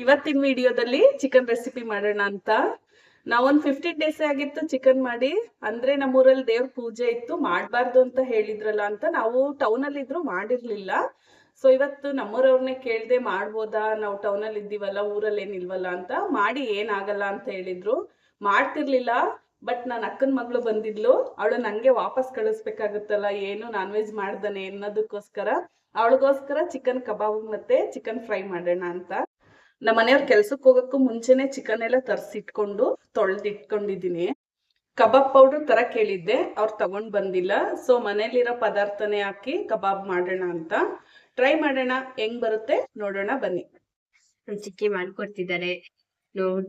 ಇವತ್ತಿನ ವಿಡಿಯೋದಲ್ಲಿ chicken recipe ಮಾಡೋಣ ಅಂತ. ನಾವೊಂದು 15 ಡೇಸ್ ಆಗಿತ್ತು ಚಿಕನ್ ಮಾಡಿ. ಅಂದ್ರೆ ನಮ್ಮೂರಲ್ಲಿ ದೇವ್ರ ಪೂಜೆ ಇತ್ತು, ಮಾಡಬಾರ್ದು ಅಂತ ಹೇಳಿದ್ರಲ್ಲ ಅಂತ ನಾವು ಟೌನ್ ಅಲ್ಲಿ ಇದ್ರು ಮಾಡಿರ್ಲಿಲ್ಲ. ಸೊ ಇವತ್ತು ನಮ್ಮೂರವ್ರನ್ನೇ ಕೇಳ್ದೆ ಮಾಡ್ಬೋದಾ, ನಾವು ಟೌನ್ ಅಲ್ಲಿ ಇದ್ದೀವಲ್ಲ, ಊರಲ್ಲಿ ಏನಿಲ್ವಲ್ಲ ಅಂತ. ಮಾಡಿ ಏನಾಗಲ್ಲ ಅಂತ ಹೇಳಿದ್ರು. ಮಾಡ್ತಿರ್ಲಿಲ್ಲ. ಬಟ್ ನನ್ನ ಅಕ್ಕನ ಮಗಳು ಬಂದಿದ್ಲು, ಅವಳು ನಂಗೆ ವಾಪಸ್ ಕಳಿಸ್ಬೇಕಾಗುತ್ತಲ್ಲ, ಏನು ನಾನ್ ವೆಜ್ ಮಾಡ್ದಾನೆ ಅನ್ನೋದಕ್ಕೋಸ್ಕರ ಅವಳಿಗೋಸ್ಕರ ಚಿಕನ್ ಕಬಾಬ್ ಮತ್ತೆ ಚಿಕನ್ ಫ್ರೈ ಮಾಡೋಣ ಅಂತ. ನಮ್ಮ ಮನೆಯವ್ರ ಕೆಲ್ಸಕ್ಕೆ ಹೋಗಕ್ಕೂ ಮುಂಚೆನೆ ಚಿಕನ್ ಎಲ್ಲ ತರಿಸಿಟ್ಕೊಂಡು ತೊಳೆದಿಟ್ಕೊಂಡಿದ್ದೀನಿ. ಕಬಾಬ್ ಪೌಡರ್ ತರ ಕೇಳಿದ್ದೆ, ಅವ್ರು ತಗೊಂಡ್ ಬಂದಿಲ್ಲ. ಸೊ ಮನೇಲಿರೋ ಪದಾರ್ಥನೇ ಹಾಕಿ ಕಬಾಬ್ ಮಾಡೋಣ ಅಂತ ಟ್ರೈ ಮಾಡೋಣ. ಹೆಂಗ್ ಬರುತ್ತೆ ನೋಡೋಣ ಬನ್ನಿ. ಚಿಕ್ಕಿ ಮಾಡ್ಕೊಡ್ತಿದ್ದಾರೆ,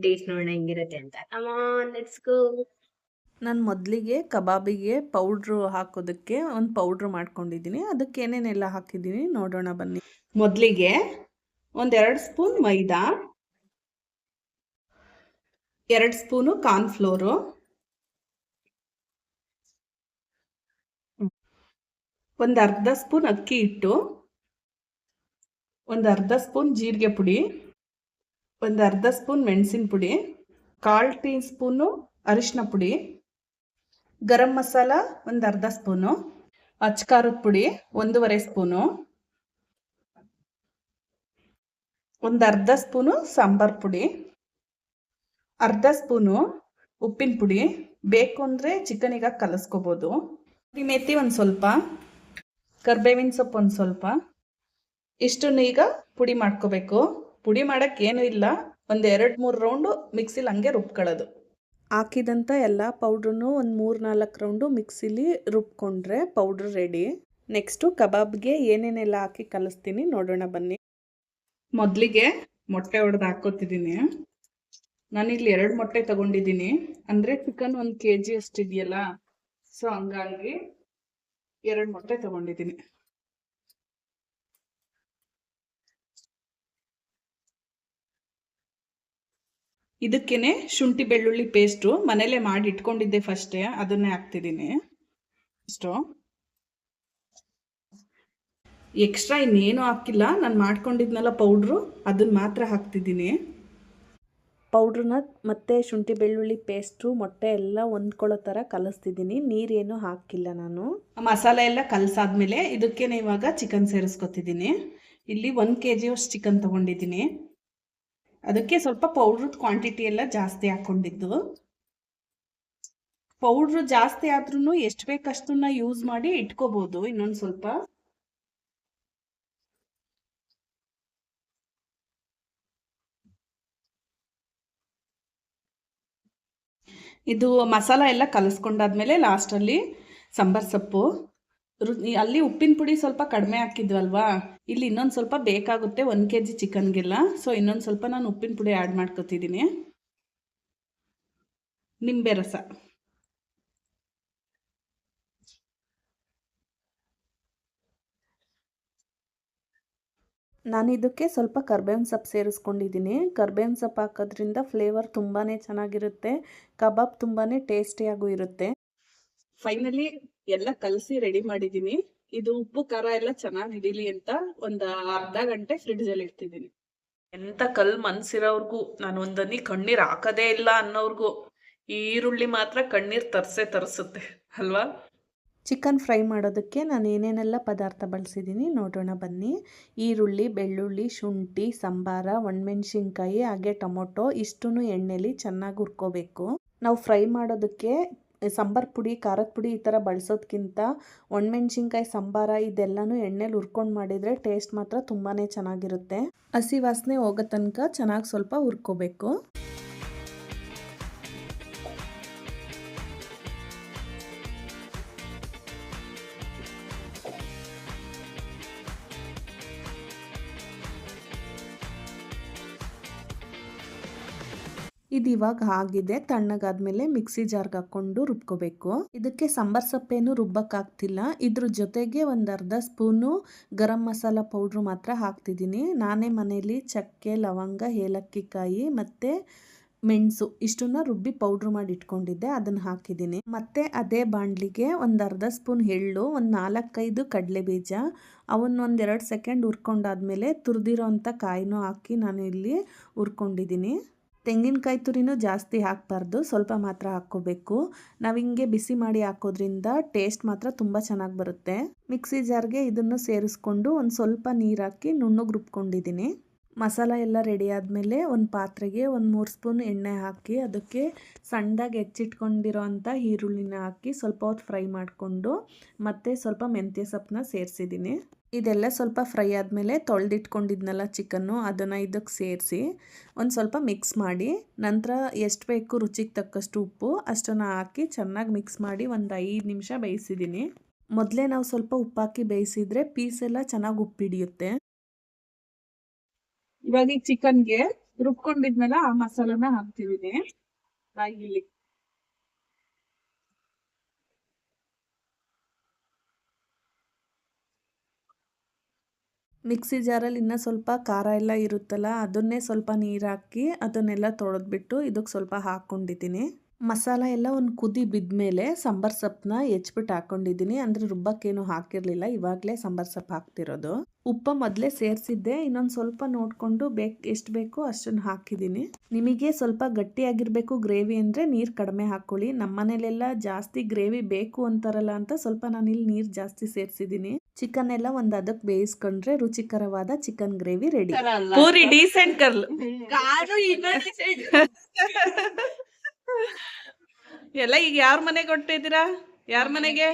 ಟೇಸ್ಟ್ ನೋಡೋಣ ಹೆಂಗಿರುತ್ತೆ ಅಂತ. Let's go. ನಾನು ಮೊದಲಿಗೆ ಕಬಾಬಿಗೆ ಪೌಡ್ರು ಹಾಕೋದಕ್ಕೆ ಒಂದು ಪೌಡ್ರು ಮಾಡ್ಕೊಂಡಿದ್ದೀನಿ. ಅದಕ್ಕೆ ಏನೇನೆಲ್ಲ ಹಾಕಿದ್ದೀನಿ ನೋಡೋಣ ಬನ್ನಿ. ಮೊದಲಿಗೆ 1-2 ಸ್ಪೂನ್ ಮೈದಾ, 2 ಸ್ಪೂನು ಕಾರ್ನ್ಫ್ಲೋರು, 1/2 ಸ್ಪೂನ್ ಅಕ್ಕಿ ಹಿಟ್ಟು, 1/2 ಸ್ಪೂನ್ ಜೀರಿಗೆ ಪುಡಿ, 1/2 ಸ್ಪೂನ್ ಮೆಣಸಿನ ಪುಡಿ, 1/4 ಟೀ ಸ್ಪೂನು ಅರಿಶಿನ ಪುಡಿ, ಗರಂ ಮಸಾಲ 1/2 ಸ್ಪೂನು, ಅಚ್ಕಾರದ ಪುಡಿ 1.5 ಸ್ಪೂನು, 1/2 ಸ್ಪೂನು ಸಾಂಬಾರ್ ಪುಡಿ, 1/2 ಸ್ಪೂನು ಉಪ್ಪಿನ ಪುಡಿ. ಬೇಕು ಅಂದರೆ ಚಿಕನಿಗೆ ಕಲಿಸ್ಕೋಬೋದು. ಮೆಥಿ ಒಂದು ಸ್ವಲ್ಪ, ಕರ್ಬೇವಿನ ಸೊಪ್ಪು ಒಂದು ಸ್ವಲ್ಪ. ಇಷ್ಟನ್ನು ಈಗ ಪುಡಿ ಮಾಡ್ಕೋಬೇಕು. ಪುಡಿ ಮಾಡೋಕ್ಕೆ ಏನೂ ಇಲ್ಲ, ಒಂದು 2-3 ರೌಂಡು ಮಿಕ್ಸಿಲಿ ಹಂಗೆ ರುಬ್ಕೊಳ್ಳೋದು. ಹಾಕಿದಂಥ ಎಲ್ಲ ಪೌಡ್ರನ್ನು ಒಂದು 3-4 ರೌಂಡು ಮಿಕ್ಸಿಲಿ ರುಬ್ಕೊಂಡ್ರೆ ಪೌಡ್ರ್ ರೆಡಿ. ನೆಕ್ಸ್ಟು ಕಬಾಬ್ಗೆ ಏನೇನೆಲ್ಲ ಹಾಕಿ ಕಲಿಸ್ತೀನಿ ನೋಡೋಣ ಬನ್ನಿ. ಮೊದಲಿಗೆ ಮೊಟ್ಟೆ ಹೊಡೆದು ಹಾಕೋತಿದ್ದೀನಿ. ನಾನಿಲ್ಲಿ 2 ಮೊಟ್ಟೆ ತಗೊಂಡಿದ್ದೀನಿ. ಅಂದರೆ ಚಿಕನ್ 1 kg ಅಷ್ಟಿದೆಯಲ್ಲ, ಸೊ ಹಂಗಾಗಿ 2 ಮೊಟ್ಟೆ ತಗೊಂಡಿದ್ದೀನಿ. ಇದಕ್ಕೇನೆ ಶುಂಠಿ ಬೆಳ್ಳುಳ್ಳಿ ಪೇಸ್ಟು ಮನೇಲೆ ಮಾಡಿ ಇಟ್ಕೊಂಡಿದ್ದೆ ಫಸ್ಟೇ, ಅದನ್ನೇ ಹಾಕ್ತಿದ್ದೀನಿ. ಇಷ್ಟು ಎಕ್ಸ್ಟ್ರಾ ಇನ್ನೇನು ಹಾಕಿಲ್ಲ, ನಾನು ಮಾಡ್ಕೊಂಡಿದ್ನಲ್ಲ ಪೌಡ್ರು, ಅದನ್ನ ಮಾತ್ರ ಹಾಕ್ತಿದ್ದೀನಿ. ಪೌಡ್ರನ್ನ ಮತ್ತು ಶುಂಠಿ ಬೆಳ್ಳುಳ್ಳಿ ಪೇಸ್ಟು ಮೊಟ್ಟೆ ಎಲ್ಲ ಹೊಂದ್ಕೊಳ್ಳೋ ಥರ ಕಲಿಸ್ತಿದ್ದೀನಿ. ನೀರೇನು ಹಾಕಿಲ್ಲ ನಾನು. ಮಸಾಲೆ ಎಲ್ಲ ಕಲಸಾದ್ಮೇಲೆ ಇದಕ್ಕೆ ಇವಾಗ ಚಿಕನ್ ಸೇರಿಸ್ಕೊತಿದ್ದೀನಿ. ಇಲ್ಲಿ 1 kg ಅಷ್ಟು ಚಿಕನ್ ತೊಗೊಂಡಿದ್ದೀನಿ. ಅದಕ್ಕೆ ಸ್ವಲ್ಪ ಪೌಡ್ರದ್ದು ಕ್ವಾಂಟಿಟಿ ಎಲ್ಲ ಜಾಸ್ತಿ ಹಾಕ್ಕೊಂಡಿದ್ದು. ಪೌಡ್ರು ಜಾಸ್ತಿ ಆದ್ರೂ ಎಷ್ಟು ಬೇಕಷ್ಟನ್ನ ಯೂಸ್ ಮಾಡಿ ಇಟ್ಕೋಬೋದು. ಇನ್ನೊಂದು ಸ್ವಲ್ಪ ಇದು ಮಸಾಲ ಎಲ್ಲ ಕಲಿಸ್ಕೊಂಡಾದ್ಮೇಲೆ ಲಾಸ್ಟಲ್ಲಿ ಸಾಂಬಾರ್ ಸೊಪ್ಪು, ಅಲ್ಲಿ ಉಪ್ಪಿನ ಪುಡಿ ಸ್ವಲ್ಪ ಕಡಿಮೆ ಹಾಕಿದ್ವಲ್ವಾ, ಇಲ್ಲಿ ಇನ್ನೊಂದು ಸ್ವಲ್ಪ ಬೇಕಾಗುತ್ತೆ 1 kg ಚಿಕನ್ಗೆಲ್ಲ. ಸೊ ಇನ್ನೊಂದು ಸ್ವಲ್ಪ ನಾನು ಉಪ್ಪಿನ ಪುಡಿ ಆ್ಯಡ್ ಮಾಡ್ಕೊತಿದ್ದೀನಿ. ನಿಂಬೆ ರಸ, ನಾನು ಇದಕ್ಕೆ ಸ್ವಲ್ಪ ಕರ್ಬೇವಿನ ಸೊಪ್ಪು ಸೇರಿಸ್ಕೊಂಡಿದ್ದೀನಿ. ಕರ್ಬೇವಿನ ಸೊಪ್ಪು ಹಾಕೋದ್ರಿಂದ ಫ್ಲೇವರ್ ತುಂಬಾ ಚೆನ್ನಾಗಿರುತ್ತೆ, ಕಬಾಬ್ ತುಂಬಾ ಟೇಸ್ಟಿಯಾಗೂ ಇರುತ್ತೆ. ಫೈನಲಿ ಎಲ್ಲ ಕಲಸಿ ರೆಡಿ ಮಾಡಿದ್ದೀನಿ. ಇದು ಉಪ್ಪು ಖಾರ ಎಲ್ಲ ಚೆನ್ನಾಗಿ ಹಿಡೀಲಿ ಅಂತ ಒಂದು ಅರ್ಧ ಗಂಟೆ ಫ್ರಿಡ್ಜಲ್ಲಿ ಇಡ್ತಿದ್ದೀನಿ. ಎಂಥ ಕಲ್ ಮನ್ಸಿರೋರ್ಗೂ, ನಾನು ಒಂದನಿ ಕಣ್ಣೀರು ಹಾಕೋದೇ ಇಲ್ಲ ಅನ್ನೋರ್ಗೂ ಈ ಈರುಳ್ಳಿ ಮಾತ್ರ ಕಣ್ಣೀರು ತರಿಸುತ್ತೆ ಅಲ್ವಾ. ಚಿಕನ್ ಫ್ರೈ ಮಾಡೋದಕ್ಕೆ ನಾನು ಏನೇನೆಲ್ಲ ಪದಾರ್ಥ ಬಳಸಿದ್ದೀನಿ ನೋಡೋಣ ಬನ್ನಿ. ಈರುಳ್ಳಿ, ಬೆಳ್ಳುಳ್ಳಿ, ಶುಂಠಿ, ಸಂಬಾರ, ಒಣಮೆಣ್ಸಿನ್ಕಾಯಿ ಹಾಗೆ ಟೊಮೊಟೊ ಇಷ್ಟನ್ನು ಎಣ್ಣೆಲಿ ಚೆನ್ನಾಗಿ ಹುರ್ಕೋಬೇಕು. ನಾವು ಫ್ರೈ ಮಾಡೋದಕ್ಕೆ ಸಾಂಬಾರ್ ಪುಡಿ, ಖಾರದ ಪುಡಿ ಈ ಥರ ಬಳಸೋದ್ಕಿಂತ ಒಣಮೆಣ್ಸಿನ್ಕಾಯಿ, ಸಂಬಾರ ಇದೆಲ್ಲನೂ ಎಣ್ಣೆಲಿ ಹುರ್ಕೊಂಡು ಮಾಡಿದರೆ ಟೇಸ್ಟ್ ಮಾತ್ರ ತುಂಬಾ ಚೆನ್ನಾಗಿರುತ್ತೆ. ಹಸಿ ವಾಸನೆ ಹೋಗೋ ತನಕ ಚೆನ್ನಾಗಿ ಸ್ವಲ್ಪ ಹುರ್ಕೋಬೇಕು. ಇದು ಇವಾಗ ಆಗಿದೆ. ತಣ್ಣಗಾದ್ಮೇಲೆ ಮಿಕ್ಸಿ ಜಾರ್ಗೆ ಹಾಕ್ಕೊಂಡು ರುಬ್ಕೋಬೇಕು. ಇದಕ್ಕೆ ಸಾಂಬಾರ್ ಸೊಪ್ಪೇನು ರುಬ್ಬಕ್ಕಾಗ್ತಿಲ್ಲ. ಇದ್ರ ಜೊತೆಗೆ 1/2 ಸ್ಪೂನು ಗರಂ ಮಸಾಲ ಪೌಡ್ರು ಮಾತ್ರ ಹಾಕ್ತಿದ್ದೀನಿ. ನಾನೇ ಮನೇಲಿ ಚಕ್ಕೆ, ಲವಂಗ, ಏಲಕ್ಕಿ ಕಾಯಿ ಮತ್ತು ಮೆಣಸು ಇಷ್ಟನ್ನ ರುಬ್ಬಿ ಪೌಡ್ರ್ ಮಾಡಿ ಇಟ್ಕೊಂಡಿದ್ದೆ, ಅದನ್ನು ಹಾಕಿದ್ದೀನಿ. ಮತ್ತೆ ಅದೇ ಬಾಣಲಿಗೆ ಒಂದು ಅರ್ಧ ಸ್ಪೂನ್ ಎಳ್ಳು, ಒಂದು 4-5 ಕಡಲೆ ಬೀಜ, ಅವನ್ನ ಒಂದು 2 ಸೆಕೆಂಡ್ ಹುರ್ಕೊಂಡಾದ್ಮೇಲೆ ತುರಿದಿರೋ ಅಂಥ ಕಾಯಿನೂ ಹಾಕಿ ನಾನು ಇಲ್ಲಿ ಹುರ್ಕೊಂಡಿದ್ದೀನಿ. ತೆಂಗಿನಕಾಯಿ ತುರಿನೂ ಜಾಸ್ತಿ ಹಾಕಬಾರ್ದು, ಸ್ವಲ್ಪ ಮಾತ್ರ ಹಾಕ್ಕೋಬೇಕು. ನಾವು ಹಿಂಗೆ ಬಿಸಿ ಮಾಡಿ ಹಾಕೋದ್ರಿಂದ ಟೇಸ್ಟ್ ಮಾತ್ರ ತುಂಬ ಚೆನ್ನಾಗಿ ಬರುತ್ತೆ. ಮಿಕ್ಸಿ ಜಾರ್ಗೆ ಇದನ್ನು ಸೇರಿಸ್ಕೊಂಡು ಒಂದು ಸ್ವಲ್ಪ ನೀರು ಹಾಕಿ ನುಣ್ಣಗೆ ರುಬ್ಕೊಂಡಿದ್ದೀನಿ. ಮಸಾಲ ಎಲ್ಲ ರೆಡಿ ಆದಮೇಲೆ ಒಂದು ಪಾತ್ರೆಗೆ ಒಂದು 3 ಸ್ಪೂನ್ ಎಣ್ಣೆ ಹಾಕಿ ಅದಕ್ಕೆ ಸಣ್ಣದಾಗಿ ಹೆಚ್ಚಿಟ್ಕೊಂಡಿರೋ ಅಂಥ ಈರುಳ್ಳಿನ ಹಾಕಿ ಸ್ವಲ್ಪ ಹೊತ್ತು ಫ್ರೈ ಮಾಡಿಕೊಂಡು ಮತ್ತೆ ಸ್ವಲ್ಪ ಮೆಂತ್ಯ ಸೊಪ್ಪನ್ನ ಸೇರಿಸಿದ್ದೀನಿ. ಇದೆಲ್ಲ ಸ್ವಲ್ಪ ಫ್ರೈ ಆದಮೇಲೆ ತೊಳೆದಿಟ್ಕೊಂಡಿದ್ನಲ್ಲ ಚಿಕನ್ನು, ಅದನ್ನು ಇದಕ್ಕೆ ಸೇರಿಸಿ ಒಂದು ಸ್ವಲ್ಪ ಮಿಕ್ಸ್ ಮಾಡಿ, ನಂತರ ಎಷ್ಟು ಬೇಕು ರುಚಿಗೆ ತಕ್ಕಷ್ಟು ಉಪ್ಪು ಅಷ್ಟನ್ನು ಹಾಕಿ ಚೆನ್ನಾಗಿ ಮಿಕ್ಸ್ ಮಾಡಿ ಒಂದು 5 ನಿಮಿಷ ಬೇಯಿಸಿದ್ದೀನಿ. ಮೊದಲೇ ನಾವು ಸ್ವಲ್ಪ ಉಪ್ಪಾಕಿ ಬೇಯಿಸಿದರೆ ಪೀಸ್ ಎಲ್ಲ ಚೆನ್ನಾಗಿ ಉಪ್ಪಿಡಿಯುತ್ತೆ. ಇವಾಗ ಈ ಚಿಕನ್ಗೆ ರುಬ್ಕೊಂಡಿದ್ಮೇಲೆ ಆ ಮಸಾಲಾನ ಹಾಕ್ತಿದ್ದೀನಿ ಇಲ್ಲಿ. ಮಿಕ್ಸಿ ಜಾರಲ್ಲಿ ಇನ್ನೂ ಸ್ವಲ್ಪ ಖಾರ ಎಲ್ಲ ಇರುತ್ತಲ್ಲ, ಅದನ್ನೇ ಸ್ವಲ್ಪ ನೀರು ಹಾಕಿ ಅದನ್ನೆಲ್ಲ ತೊಳೆದ್ಬಿಟ್ಟು ಇದಕ್ಕೆ ಸ್ವಲ್ಪ ಹಾಕ್ಕೊಂಡಿದ್ದೀನಿ. ಮಸಾಲ ಎಲ್ಲ ಒಂದು ಕುದಿ ಬಿದ್ಮೇಲೆ ಸಾಂಬಾರು ಸೊಪ್ಪನ್ನ ಹೆಚ್ಚಿಬಿಟ್ಟು ಹಾಕ್ಕೊಂಡಿದ್ದೀನಿ. ಅಂದರೆ ರುಬ್ಬಕ್ಕೇನು ಹಾಕಿರಲಿಲ್ಲ, ಇವಾಗಲೇ ಸಾಂಬಾರು ಸೊಪ್ಪು ಹಾಕ್ತಿರೋದು. ಉಪ್ಪು ಮೊದಲೇ ಸೇರಿಸಿದ್ದೆ, ಇನ್ನೊಂದು ಸ್ವಲ್ಪ ನೋಡಿಕೊಂಡು ಎಷ್ಟು ಬೇಕೋ ಅಷ್ಟನ್ನು ಹಾಕಿದ್ದೀನಿ. ನಿಮಗೆ ಸ್ವಲ್ಪ ಗಟ್ಟಿಯಾಗಿರಬೇಕು ಗ್ರೇವಿ ಅಂದರೆ ನೀರು ಕಡಿಮೆ ಹಾಕ್ಕೊಳ್ಳಿ. ನಮ್ಮ ಮನೇಲೆಲ್ಲ ಜಾಸ್ತಿ ಗ್ರೇವಿ ಬೇಕು ಅಂತಾರಲ್ಲ ಅಂತ ಸ್ವಲ್ಪ ನಾನಿಲ್ಲಿ ನೀರು ಜಾಸ್ತಿ ಸೇರಿಸಿದ್ದೀನಿ. ಚಿಕನ್ ಎಲ್ಲ ಒಂದು ಅದಕ್ಕೆ ಬೇಯಿಸ್ಕೊಂಡ್ರೆ ರುಚಿಕರವಾದ chicken gravy ready. Puri decent curl ಎಲ್ಲ ಈಗ ಯಾರ ಮನೆಗೆ ಹೊಟ್ಟಿದ್ದೀರಾ? ಯಾರ ಮನೆಗೆ?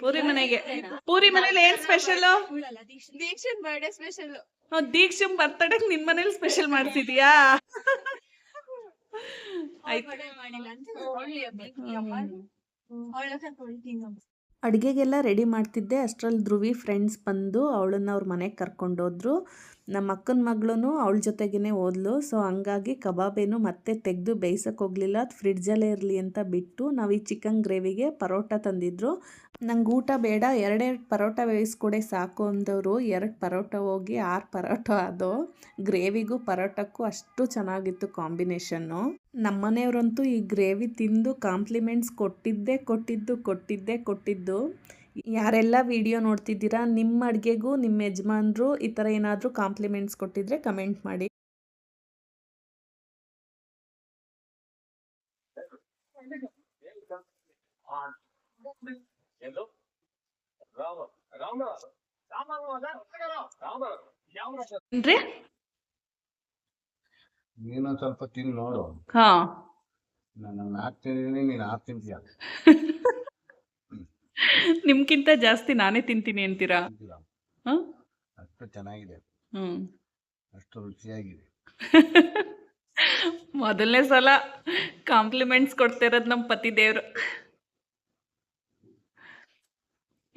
ಪೂರಿ ಮನೆಗೆ. ಪೂರಿ ಮನೇಲಿ ಏನ್ special? Deekshan birthday special. Deekshan birthday ನಿನ್ ಮನೇಲಿ ಸ್ಪೆಷಲ್ ಮಾಡ್ತಿದ್ಯಾ? ಅಡುಗೆಗೆಲ್ಲ ರೆಡಿ ಮಾಡ್ತಿದ್ದೆ ಅಷ್ಟರಲ್ಲಿ ಧ್ರುವಿ ಫ್ರೆಂಡ್ಸ್ ಬಂದು ಅವಳನ್ನ ಅವ್ರ ಮನೆಗೆ ಕರ್ಕೊಂಡೋದ್ರು. ನಮ್ಮ ಅಕ್ಕನ ಮಗಳೂ ಅವಳ ಜೊತೆಗೇ ಹೋದ್ಲು. ಸೊ ಹಂಗಾಗಿ ಕಬಾಬೇನು ಮತ್ತೆ ತೆಗೆದು ಬೇಯಿಸೋಕೆ ಹೋಗಲಿಲ್ಲ, ಅದು ಫ್ರಿಡ್ಜಲ್ಲೇ ಇರಲಿ ಅಂತ ಬಿಟ್ಟು ನಾವು ಈ ಚಿಕನ್ ಗ್ರೇವಿಗೆ ಪರೋಟ ತಂದಿದ್ರು. ನಂಗೆ ಊಟ ಬೇಡ, 2 ಪರೋಟ ಬೇಯಿಸ್ಕೊಡೆ ಸಾಕು ಅಂದವರು 2 ಪರೋಟ ಹೋಗಿ 6 ಪರೋಟ ಅದು. ಗ್ರೇವಿಗೂ ಪರೋಟಕ್ಕೂ ಅಷ್ಟು ಚೆನ್ನಾಗಿತ್ತು ಕಾಂಬಿನೇಷನ್ನು. ನಮ್ಮನೆಯವರಂತೂ ಈ ಗ್ರೇವಿ ತಿಂದು ಕಾಂಪ್ಲಿಮೆಂಟ್ಸ್ ಕೊಟ್ಟಿದ್ದು. ಯಾರೆಲ್ಲ ವಿಡಿಯೋ ನೋಡ್ತಿದ್ದೀರಾ, ನಿಮ್ಮ ಅಡುಗೆಗೂ ನಿಮ್ಮ ಯಜಮಾನ್ರು ಈ ಥರ ಏನಾದರೂ ಕಾಂಪ್ಲಿಮೆಂಟ್ಸ್ ಕೊಟ್ಟಿದ್ರೆ ಕಮೆಂಟ್ ಮಾಡಿ. ನೀನು ಸ್ವಲ್ಪ ತಿಂದು ನೋಡು. ಹಾ, ನಾನು ಹಾಕ್ತೀನಿ, ನೀನು ತಿಂತೀಯ. ನಿಮ್ಗಿಂತ ಜಾಸ್ತಿ ನಾನೇ ತಿಂತೀನಿ ಅಂತೀರಾ? ಅಷ್ಟು ಚೆನ್ನಾಗಿದೆ, ಹ್ಮ್. ಅಷ್ಟು ರುಚಿಯಾಗಿದೆ. ಮೊದಲನೇ ಸಲ ಕಾಂಪ್ಲಿಮೆಂಟ್ಸ್ ಕೊಡ್ತಿರೋದು ನಮ್ಮ ಪತಿ ದೇವ್ರು.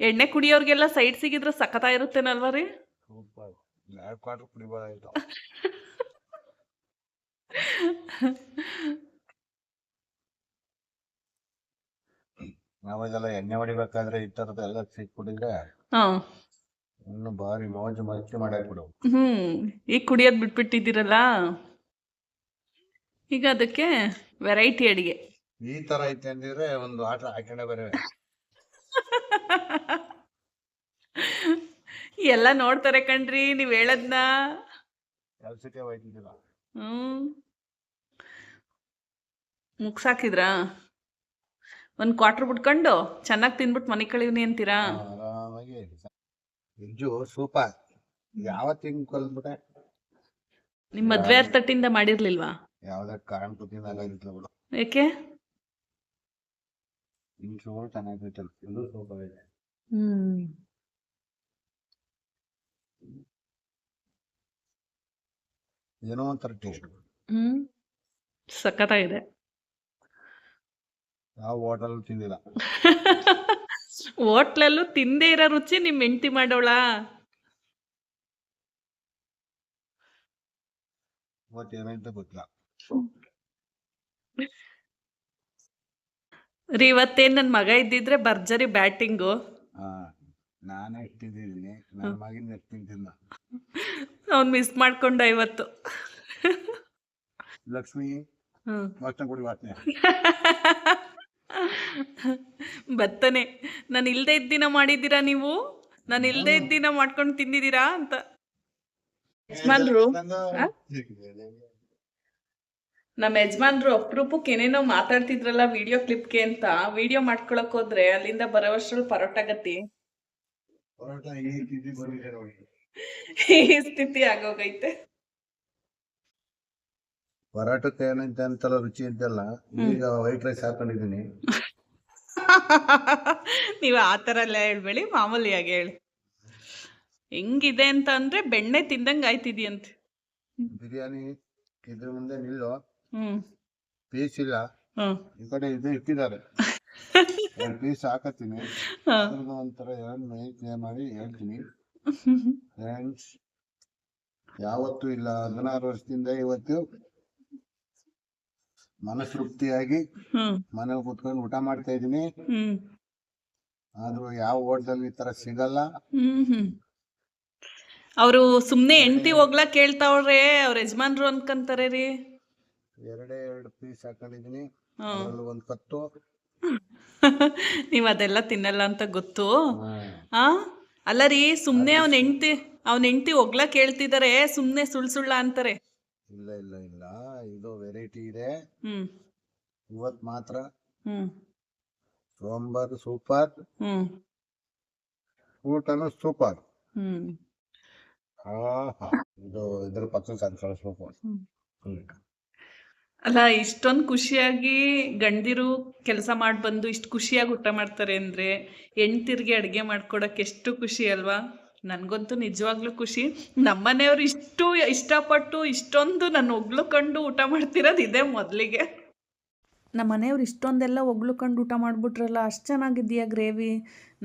ಎಣ್ಣೆ ಕುಡಿಯೋರ್ಗೆಲ್ಲ ಸೈಡ್ ಸಿಗಿದ್ರೆ ಸಖತ್ತಾಗಿರುತ್ತೇನಲ್ವ ರೀ? ಸೂಪರ್. 2 ಕ್ವಾರ್ಟರ್ ಕುಡಿಬೋದಾಯ್ತು. ನಾವಾಗೆಲ್ಲ ಎಣ್ಣೆ ಹೊಡಿಬೇಕಾದ್ರೆ ಈ ಥರದ್ದು ಎಲ್ಲ ಸಿಕ್ಬಿಟ್ಟಿದ್ರೆ ಇನ್ನು ಭಾರಿ ಮೋಜು ಮಸ್ತಿ ಮಾಡಾಕ್ಬಿಡು. ಈಗ ಕುಡಿಯೋದು ಬಿಟ್ಬಿಟ್ಟಿದ್ದೀರಲ್ಲ, ಈಗ ಅದಕ್ಕೆ ವೆರೈಟಿ ಅಡಿಗೆ ಈ ತರ ಐತೆ ಅಂದಿದ್ರೆ ಒಂದು ಆಟ ಹಾಕೊಂಡೆ ಬರೇ. ಎಲ್ಲ ನೋಡ್ತಾರೆ ಕಣ್ರಿ ನೀವ್ ಹೇಳದ್ನ. ಕೆಲ್ಸಕ್ಕೆ ಹೋಯ್ತಿದ್ದಿಲ್ಲ. ಮುಗ್ಸಾಕಿದ್ರಾ? 1 ಕ್ವಾರ್ಟರ್ ಬಿಟ್ಕೊಂಡು ಚೆನ್ನಾಗಿ ತಿನ್ಬಿಟ್ಟು ಮನೆ ಕಳೀವ್ನಿ ಅಂತೀರಾ? ಆರಾಮಾಗಿ ಇಜ್ಜು ಸೂಪರ್. ಯಾವತ್ತಿಂಗ್ ಕಲ್ತ್ಬಿಟ್ಟೆ. ನಿಮ್ ಮದ್ವೆ ಅರ್ಥಟ್ಟಿಂದ ಮಾಡಿರ್ಲಿಲ್ವಾ? ಯಾವ್ದ ಕಾರಣ ಕೂತಿಂದಾಗಿರ್ಲಿಲ್ಲ ಬಿಡು. ಯಾಕೆ? ಇಂಚು ಚೆನ್ನಾಗಿರ್ತಲ್ಲ, ಇದು ಸೂಪರ್ ಇದೆ. ಏನೋ ಒಂಥರ ಟೇಸ್ಟ್. ಸಖತ್ತಾಗಿದೆ. ಯಾವ ಹೋಟೆಲ್ ತಿಂದಿಲ್ಲ. ಹೋಟ್ಲಲ್ಲೂ ತಿಂದೇ ಇರೋ ರುಚಿ ನಿಮ್ ಹೆಂಡತಿ ಮಾಡೋಳ. ಏನಂತ ಗೊತ್ತಿಲ್ಲ ರೀ. ಇವತ್ತೇನ್ ನನ್ ಮಗ ಇದ್ದಿದ್ರೆ ಭರ್ಜರಿ ಬ್ಯಾಟಿಂಗು. ನಾನೇ ಇಟ್ಟಿದ್ದೀನಿ, ನನ್ನ ಮಗಿನ ತಿಂತಿದ್ದ. ಅವ್ನು ಮಿಸ್ ಮಾಡ್ಕೊಂಡ ಇವತ್ತು. ಲಕ್ಷ್ಮಿ ಹ್ಮ್ ವಾಸನೆ ಕೊಡಿ ವಾಸನೆ. ಬತ್ತನೆ ನಾನು ಇಲ್ದೇ ಇದ್ದಿನ ಮಾಡಿದ್ದೀರಾ ನೀವು, ನಾನು ಇಲ್ದೇ ಇದ್ದಿನ ಮಾಡ್ಕೊಂಡು ತಿಂದಿದ್ದೀರಾ ಅಂತ. ಯಜಮಾನ್ರು ಆ? ನಮ್ಮ ಯಜಮಾನ್ರು ಅಪ್ರೂಪಕ್ಕೆ ಏನೇನೋ ಮಾತಾಡ್ತಿದ್ರಲ್ಲ ವಿಡಿಯೋ ಕ್ಲಿಪ್ಗೆ ಅಂತ ವಿಡಿಯೋ ಮಾಡ್ಕೊಳಕ್ ಹೋದ್ರೆ ಅಲ್ಲಿಂದ ಬರೋವಷ್ಟ್ರಲ್ಲಿ ಪರೋಟ ಗತಿ ಪರೋಟ ಈ ತಿಂಡಿ ಬಂದಿದೆ ನೋಡಿ. ಈ ಸ್ಥಿತಿ ಆಗೋಗೈತೆ. ಪರೋಟಕ್ಕೆ ಏನಂತ ಅಂತಲ್ಲ ರುಚಿ ಅಂತಲ್ಲ, ಈಗ ವೈಟ್ ರೈಸ್ ಹಾಕೊಂಡಿದೀನಿ. ನೀವು ಆ ಥರ ಎಲ್ಲ ಹೇಳ್ಬೇಡಿ, ಮಾಮೂಲಿಯಾಗಿ ಹೇಳಿ. ಹೆಂಗಿದೆ ಅಂತ ಅಂದ್ರೆ ಬೆಣ್ಣೆ ತಿಂದಂಗೆ ಆಯ್ತಿದೆಯಂತೆ. ಬಿರಿಯಾನಿ ಇದ್ರ ಮುಂದೆ ನಿಲ್ಲೋ, ಹ್ಮ್ ಪೀಸ್ ಇಲ್ಲ. ಹ್ಮ್ ಈ ಕಡೆ ಇದು ಇಟ್ಟಿದ್ದಾರೆ, ಎರಡು ಪೀಸ್ ಹಾಕತ್ತೀನಿ. ಹಾ. ಅದ್ರದ್ದು ಒಂಥರ ಯೋಚನೆ ಮಾಡಿ ಹೇಳ್ತೀನಿ. ಫ್ರೆಂಡ್ಸ್, ಯಾವತ್ತೂ ಇಲ್ಲ 16 ವರ್ಷದಿಂದ ಇವತ್ತು ಮನಸ್ತೃಪ್ತಿಯಾಗಿ ಹ್ಮ್ ಮನೇಲಿ ಕುತ್ಕೊಂಡು ಊಟ ಮಾಡ್ತಾ ಇದೀನಿ. ಹ್ಮ್ ಆದ್ರೂ ಯಾವ ಹೋಟ್ಲಲ್ಲಿ ಈ ತರ ಸಿಗಲ್ಲ. ಹ್ಮ್ ಅವರು ಸುಮ್ನೆ ಹೆಂಡ್ತಿ ಹೋಗ್ಲಾ ಕೇಳ್ತಾವ್ರೆ, ಅವ್ರ ಯಜಮಾನ್ರು ಅನ್ಕಂತಾರೆ ರೀ. ಎರಡು ಪೀಸ್ ಹಾಕೊಂಡಿದೀನಿ, ಹ್ಮ್ ಅದ್ರಲ್ಲಿ ಒಂದ್ ಕತ್ತು. ನೀವ್ ಅದೆಲ್ಲ ತಿನ್ನಲ್ಲ ಅಂತ ಗೊತ್ತು. ಆ ಅಲ್ಲ ರೀ, ಸುಮ್ನೆ ಅವ್ನ ಹೆಂಡ್ತಿ ಹೋಗ್ಲಾ ಕೇಳ್ತಿದಾರೆ, ಸುಮ್ನೆ ಸುಳ್ಳ ಅಂತಾರೆ. ಇಲ್ಲ ಇಲ್ಲ ಇಲ್ಲ, ಇದು ವೆರೈಟಿ ಇದೆ. ಹ್ಮ್ ಇವತ್ ಮಾತ್ರ ಹ್ಮ್ ಸಾಂಬಾರ್ ಸೂಪರ್, ಹ್ಮ್ ಊಟನು ಸೂಪರ್. ಹ್ಮ್ ಇದು ಇದ್ರ ಪಕ್ಕ ಕಳಿಸ್ಬೇಕು. ಅಲ್ಲ, ಇಷ್ಟೊಂದು ಖುಷಿಯಾಗಿ ಗಂಡಿರು ಕೆಲಸ ಮಾಡಿ ಬಂದು ಇಷ್ಟು ಖುಷಿಯಾಗಿ ಊಟ ಮಾಡ್ತಾರೆ ಅಂದ್ರೆ ಹೆಣ್ತಿರ್ಗೆ ಅಡುಗೆ ಮಾಡ್ಕೊಡಕ್ಕೆ ಎಷ್ಟು ಖುಷಿ ಅಲ್ವಾ. ನನಗಂತೂ ನಿಜವಾಗ್ಲೂ ಖುಷಿ. ನಮ್ಮನೆಯವ್ರು ಇಷ್ಟು ಇಷ್ಟಪಟ್ಟು ಇಷ್ಟೊಂದು ನನ್ನ ಹೊಗ್ಳುಕೊಂಡು ಊಟ ಮಾಡ್ತಿರೋದು ಇದೇ ಮೊದಲಿಗೆ. ನಮ್ಮ ಮನೆಯವ್ರು ಇಷ್ಟೊಂದೆಲ್ಲ ಹೊಗ್ಳುಕೊಂಡು ಊಟ ಮಾಡಿಬಿಟ್ರಲ್ಲ, ಅಷ್ಟು ಚೆನ್ನಾಗಿದೆಯಾ ಗ್ರೇವಿ.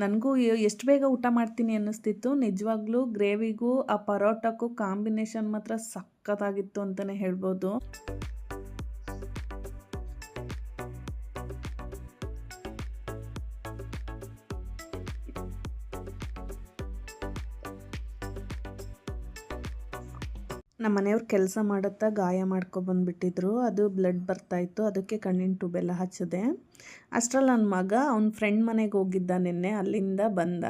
ನನಗೂ ಎಷ್ಟು ಬೇಗ ಊಟ ಮಾಡ್ತೀನಿ ಅನ್ನಿಸ್ತಿತ್ತು. ನಿಜವಾಗ್ಲೂ ಗ್ರೇವಿಗೂ ಆ ಪರೋಟಕ್ಕೂ ಕಾಂಬಿನೇಷನ್ ಮಾತ್ರ ಸಖತ್ತಾಗಿತ್ತು ಅಂತಲೇ ಹೇಳ್ಬೋದು. ನಮ್ಮ ಮನೆಯವ್ರು ಕೆಲಸ ಮಾಡುತ್ತಾ ಗಾಯ ಮಾಡ್ಕೊಬಂದ್ಬಿಟ್ಟಿದ್ರು, ಅದು ಬ್ಲಡ್ ಬರ್ತಾಯಿತ್ತು. ಅದಕ್ಕೆ ಕಣ್ಣಿನ ಟ್ಯೂಬೆಲ್ಲ ಹಚ್ಚಿದೆ. ಅಷ್ಟರಲ್ಲಿ ನನ್ನ ಮಗ ಅವ್ನ ಫ್ರೆಂಡ್ ಮನೆಗೆ ಹೋಗಿದ್ದ ನಿನ್ನೆ, ಅಲ್ಲಿಂದ ಬಂದ.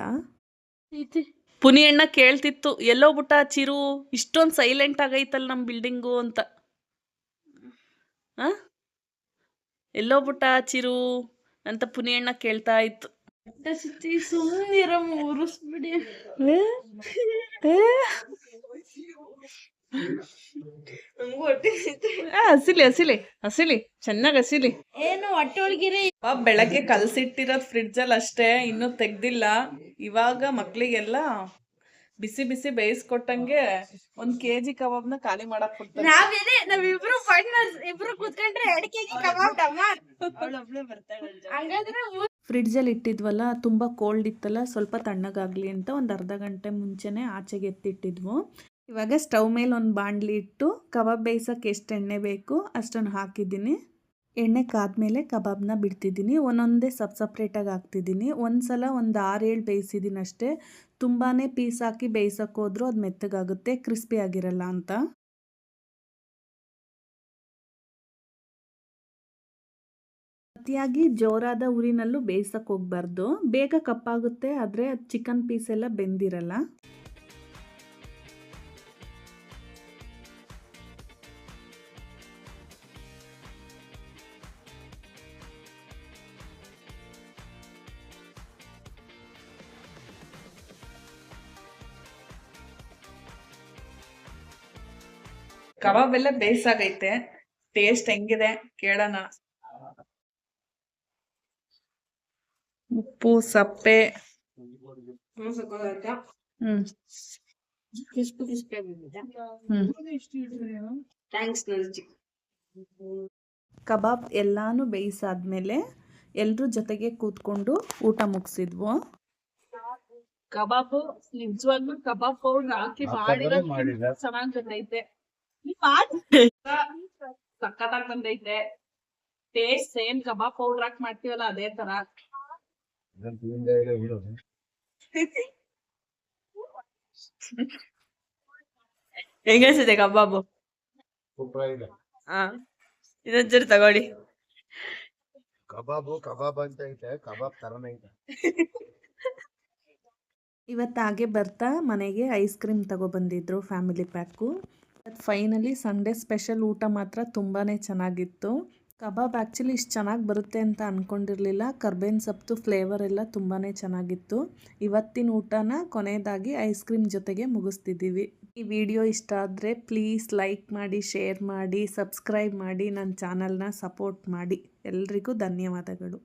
ಪುನಿ ಅಣ್ಣ ಕೇಳ್ತಿತ್ತು, ಎಲ್ಲೋಗ್ಬಿಟ್ಟ ಚಿರು, ಇಷ್ಟೊಂದು ಸೈಲೆಂಟ್ ಆಗೈತಲ್ಲ ನಮ್ಮ ಬಿಲ್ಡಿಂಗು ಅಂತ. ಎಲ್ಲೋಗ್ಬಿಟ್ಟ ಚಿರು ಅಂತ ಪುನಿ ಅಣ್ಣ ಕೇಳ್ತಾ ಇತ್ತು. ಸುಮ್ಮನಿರ ಉರಿಸ್ಬಿಡಿ. ಹಸಿಲಿ ಚೆನ್ನಾಗಿ ಹಸಿಲಿ. ಏನು ಹೊಟ್ಟೆ ಒಳಗಿರಿ. ಬೆಳಗ್ಗೆ ಕಲ್ಸಿಟ್ಟಿರೋದು ಫ್ರಿಡ್ಜಲ್ಲಿ ಅಷ್ಟೇ, ಇನ್ನೂ ತೆಗ್ದಿಲ್ಲ. ಇವಾಗ ಮಕ್ಳಿಗೆಲ್ಲ ಬಿಸಿ ಬಿಸಿ ಬೇಯಿಸ್ಕೊಟ್ಟಂಗೆ 1 kg ಕಬಾಬ್ನ ಖಾಲಿ ಮಾಡಕ್ ಕೊಡ್ತಾರೆ. ನಾವಿಬ್ರು ಪಾರ್ಟ್ನರ್ಸ್, ಇಬ್ರು ಕೂತ್ಕೊಂಡ್ರೆ 2 kg ಕಬಾಬ್ ಟಮಾರ್. ಅವಳೊಬ್ಳೆ ಬರ್ತಾಳೆ. ಹಂಗಾದ್ರೆ ಫ್ರಿಡ್ಜಲ್ಲಿ ಇಟ್ಟಿದ್ವಲ್ಲ, ತುಂಬ ಕೋಲ್ಡ್ ಇತ್ತಲ್ಲ, ಸ್ವಲ್ಪ ತಣ್ಣಗಾಗಲಿ ಅಂತ ಒಂದು ಅರ್ಧ ಗಂಟೆ ಮುಂಚೆನೇ ಆಚೆಗೆ ಎತ್ತಿಟ್ಟಿದ್ವು. ಇವಾಗ ಸ್ಟವ್ ಮೇಲೆ ಒಂದು ಬಾಣಲಿ ಇಟ್ಟು ಕಬಾಬ್ ಬೇಯಿಸೋಕ್ಕೆ ಎಷ್ಟು ಎಣ್ಣೆ ಬೇಕು ಅಷ್ಟನ್ನು ಹಾಕಿದ್ದೀನಿ. ಎಣ್ಣೆ ಕಾದ್ಮೇಲೆ ಕಬಾಬ್ನ ಬಿಡ್ತಿದ್ದೀನಿ. ಒಂದೊಂದೇ ಸಪ್ರೇಟಾಗಿ ಹಾಕ್ತಿದ್ದೀನಿ. ಒಂದು ಸಲ ಒಂದು 6-7 ಬೇಯಿಸಿದ್ದೀನಿ ಅಷ್ಟೇ. ತುಂಬಾ ಪೀಸ್ ಹಾಕಿ ಬೇಯಿಸೋಕೆ ಹೋದ್ರೂ ಅದು ಮೆತ್ತಗಾಗುತ್ತೆ, ಕ್ರಿಸ್ಪಿ ಆಗಿರಲ್ಲ ಅಂತ. ಅತಿಯಾಗಿ ಜೋರಾದ ಉರಿನಲ್ಲೂ ಬೇಯಿಸೋಕೆ ಹೋಗ್ಬಾರ್ದು, ಬೇಗ ಕಪ್ಪಾಗುತ್ತೆ, ಆದರೆ ಚಿಕನ್ ಪೀಸ್ ಎಲ್ಲ ಬೆಂದಿರಲ್ಲ. ಕಬಾಬ್ ಎಲ್ಲ ಬೇಯಿಸಾಗೈತೆ. ಟೇಸ್ಟ್ ಹೆಂಗಿದೆ ಕೇಳೋಣ. ಉಪ್ಪು, ಸಪ್ಪೆ. ಕಬಾಬ್ ಎಲ್ಲಾನು ಬೇಯಿಸಾದ್ಮೇಲೆ ಎಲ್ರೂ ಜೊತೆಗೆ ಕೂತ್ಕೊಂಡು ಊಟ ಮುಗಿಸಿದ್ವು. ಕಬಾಬು ನಿಜವಾಗ್ಲೂ ಕಬಾಬ್ ಪೌಡರ್ ಹಾಕಿ ಮಾಡಿರೋ ಚೆನ್ನಾಗಿ ಬಂದೈತೆ. ಸಕ್ಕತ್ತಾಗಿ ಬಂದೈತೆ. ಟೇಸ್ಟ್ ಸೇಮ್ ಕಬಾಬ್ ಪೌಡರ್ ಹಾಕಿ ಮಾಡ್ತೀವಲ್ಲ ಅದೇ ತರ. ಹೆಂಗನ್ಸಿದೆ ಕಬಾಬು? ಇದೊಂಚೂರು ತಗೊಳ್ಳಿ. ಕಬಾಬ್ ಅಂತ ಐತೆ, ಕಬಾಬ್ ತರನೇ ಐತೆ. ಇವತ್ತು ಹಾಗೆ ಬರ್ತಾ ಮನೆಗೆ ಐಸ್ ಕ್ರೀಮ್ ತಗೊಬಂದಿದ್ರು family pack. Finally Sunday special ಊಟ ಮಾತ್ರ ತುಂಬಾ ಚೆನ್ನಾಗಿತ್ತು. ಕಬಾಬ್ ಆ್ಯಕ್ಚುಲಿ ಇಷ್ಟು ಚೆನ್ನಾಗಿ ಬರುತ್ತೆ ಅಂತ ಅಂದ್ಕೊಂಡಿರಲಿಲ್ಲ. ಕರ್ಬೇವಿನ ಸೊಪ್ಪು ಫ್ಲೇವರ್ ಎಲ್ಲ ತುಂಬಾ ಚೆನ್ನಾಗಿತ್ತು. ಇವತ್ತಿನ ಊಟನ ಕೊನೆಯದಾಗಿ ಐಸ್ ಕ್ರೀಮ್ ಜೊತೆಗೆ ಮುಗಿಸ್ತಿದ್ದೀವಿ. ಈ ವಿಡಿಯೋ ಇಷ್ಟ ಆದರೆ ಪ್ಲೀಸ್ ಲೈಕ್ ಮಾಡಿ, ಶೇರ್ ಮಾಡಿ, ಸಬ್ಸ್ಕ್ರೈಬ್ ಮಾಡಿ, ನನ್ನ ಚಾನಲ್ನ ಸಪೋರ್ಟ್ ಮಾಡಿ. ಎಲ್ರಿಗೂ ಧನ್ಯವಾದಗಳು.